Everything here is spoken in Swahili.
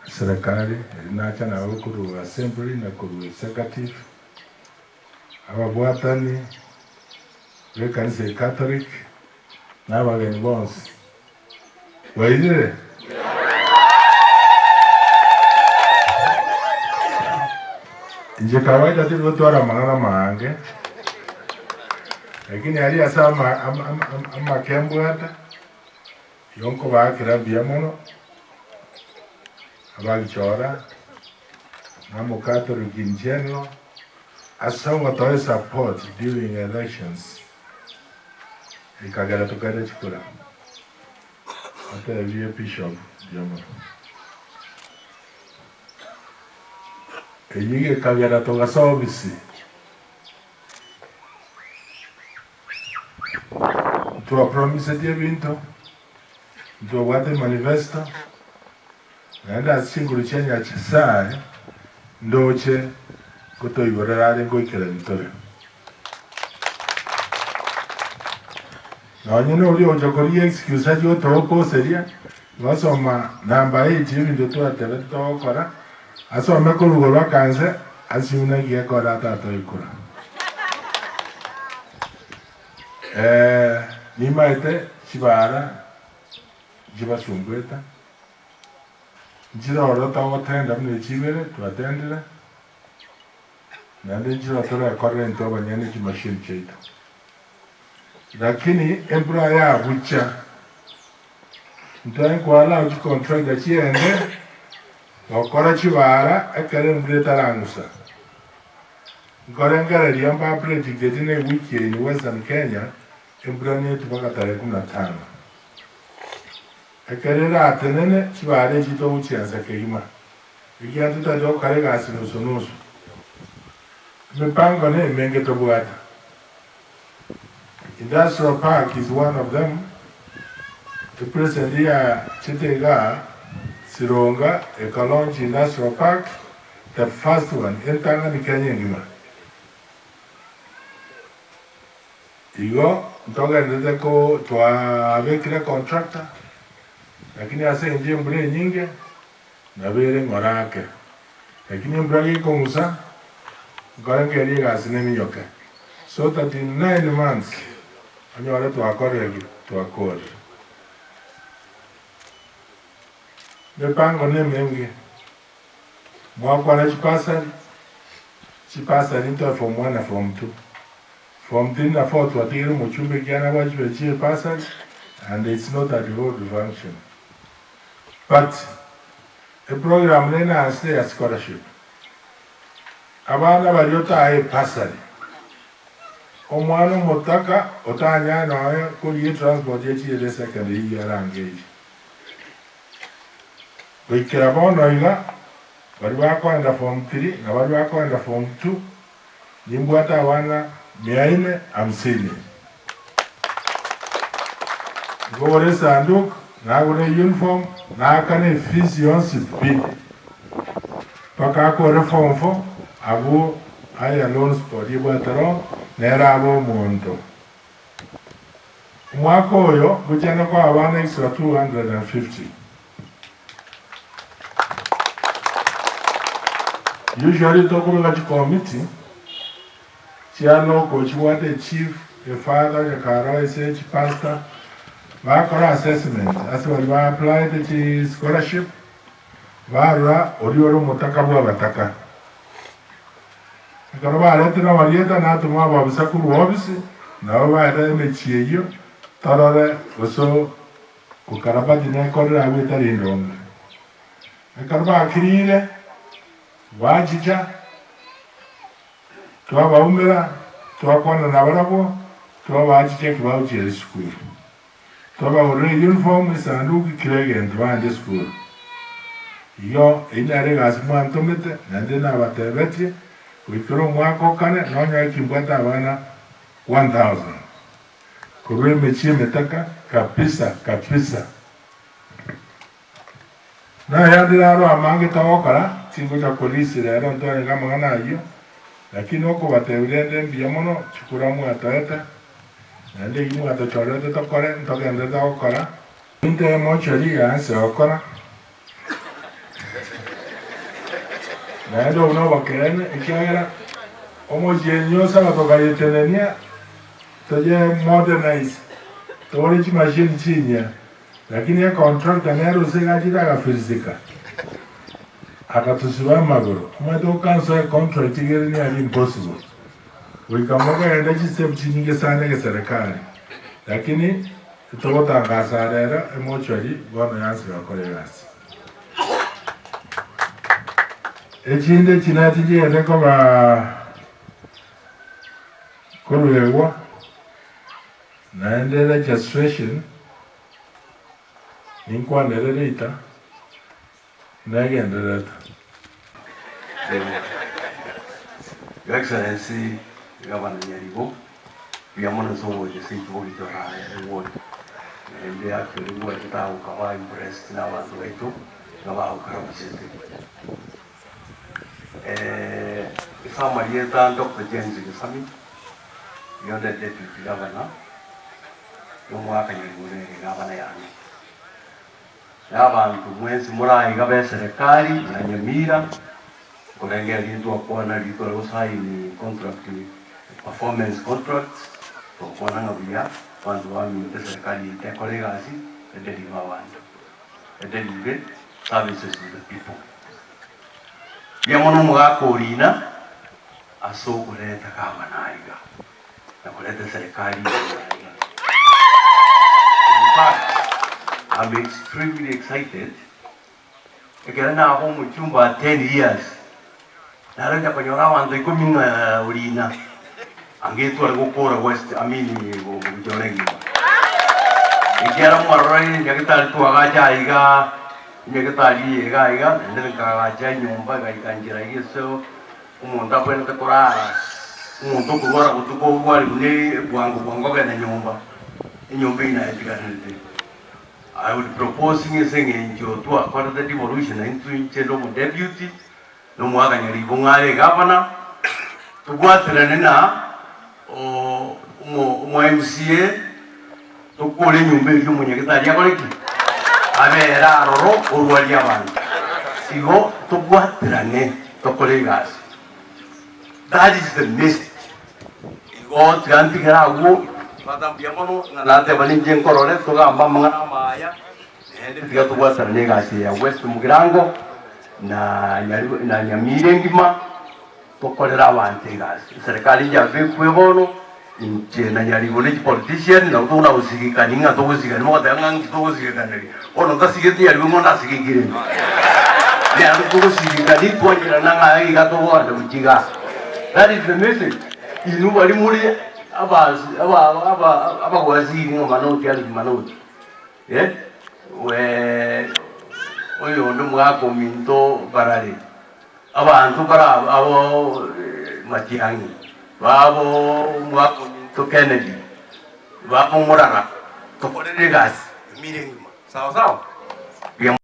serikali inacha na ukuru assembly na kuru executive ababwatani bekanise Catholic na bageni bonse waizire nje kawaida tu twara mangana mange lakini hali asama ama kembwata yonko bakira biamono abagichora namo Catholic in general asonga to support during elections ikagala tukare chikura ata via bishop biamono eyige kagala to gasobisi to promise dia vinto to wate manifesto nanda singulu chenya chisai ndoche kutoiborerare ngoikera vitore na nyine uli ojokorie excuse ajo to seria wasoma namba 8 ndio tu atebe to kora asoma kurugora kanse asuna gie kora tato ikura ni maite chibara jiba sungweta njira ora tawo tenda mne chibere tuatendera nande njira tora current oba nyane ki machine cheito lakini embra ya bucha ndoen kwala uji contract ya chiende wakora chibara ekare mbreta langusa ngorengara liamba project detine wiki in Western Kenya embra ni tupaka tarehe 15 ekerera atenene chibare chito uchianza keima ikiantu tajo kare gasi nusu mipango ne menge tobwata industrial park is one of them. The president here Chitega Sironga Ecolonji Industrial Park, the first one in Tanganyika ngima igo ntoga ndete ko twa avekira contractor lakini ase nje mbure nyinge na bere ngorake lakini mbure ko musa ngorake ri gasi ne miyoka so that in 9 months anyora to akoregi to akor mepango ne menge mwakwa na chipasa into from 1 na from 2 from 3 na 4 twatiri muchumbe kiana wajibe chipasa and it's not a road function. But the program has a scholarship. Abana baliota ai pasari. Omwana motaka otanya na ko yi transport yechi the secondary year engage. We kirabona ila bali bakwenda form 3 na bali bakwenda form 2 nimbwata wana 450. Gore sanduk na gore uniform na kane fees yonsi big paka ko reform fo abu aya loans for dibataro nera abo monto mwako yo bujana kwa abana extra 250. Usually to go to committee chiano ko chiwate chief the father the karo ise pastor Vakora assessment, as well as apply the scholarship, Vara, Orioro Motakabu Bataka. Karaba Letina Marieta Natuma Babisaku Wobisi, now I met you, Tarare, also Ukarabadina Kora with a rindom. A Karaba Kirine, Wajija, to our Umera, to our Kona Navarabo, to our Wajik Wauji school. Toba ore uniform is and look clear and one this school. Yo in a regas mantomete, and then our terveti, we throw one coconut, no yakimbata wana 1,000. Kure mechi metaka, kapisa. Na yadilaro amange tawakara, tinguja polisi, I don't know Gamana you. Lakini oko batewende biamono, chukuramu ataeta. And then you have to toilet to correct, talking the dog color. Inte Mortuary anse okora. Na ndo unawa kene ikiagera omojenyo sana toka yetenenia toje modernize tawali machine chinya lakini ya contractor nero sega kafizika akatusiba magoro mwato kanso contract igeri ni ali impossible wikamoga enda step chinyinge sana ya serikali lakini tutota ngasarera Mortuary bwana yansi bakoregasi ekinde kinatije yako ba koruewa naende registration ninkwandererita nagendereta. Your Excellency, Governor Nyaribo, we are one of the state award. And they actually worked out how impressed now as way to Navajo City. Some years down, Dr. James in the summit, you're the deputy governor. No more can you governor. Abantu mwezi mura igabe serikali na Nyamira kurengea lindu akwana litoro saini contract performance contract kwa ngabia wandu wa mite serikali te kolegasi deliver wandu deliver services to the people ya mono mwako lina aso kuleta kama naiga na kuleta serikali I'm extremely excited. Again, now home chumba 10 years. Naraja kanyora wanda ikuminga urina. Angetu alikokora west amini kujorengi. Ikiara mwarai nyakitali tu agaja iga nyakitali iga ndele kagaja nyumba ikanjira yeso umuntu akwenda kurara. Umuntu kugora kutuko wali kune bwango kana nyumba. Nyumba ina etikane. I would propose singing to acquire the devolution into Chelo deputy, no more than Nyaribo governor, to what Renena or MCA to call in you make you Munyaki. Avera or Waliaman. Sigo to what Rene to collegas. That is the message. Go to Antigara. Madam Piamono, Nante Valinjin Coronet, Mama Maya, and if you have to watch a legacy, West Mugrango, Nyamira, Tokolera and Tegas. Serikali ya Vipuevono, in Nyaribo politician, no tuna usiki kaninga tozi and more than tozi and all of the city and women are seeking. They are the Tozi Kadi, Nanga, Gato, and Ujiga. That is the message. You know what aba waziri manoti ali manoti we oyo ndo mwako minto barale abantu bara abo matiangi babo mwako minto Kennedy babo murara to kore gas mirengi sawa sawa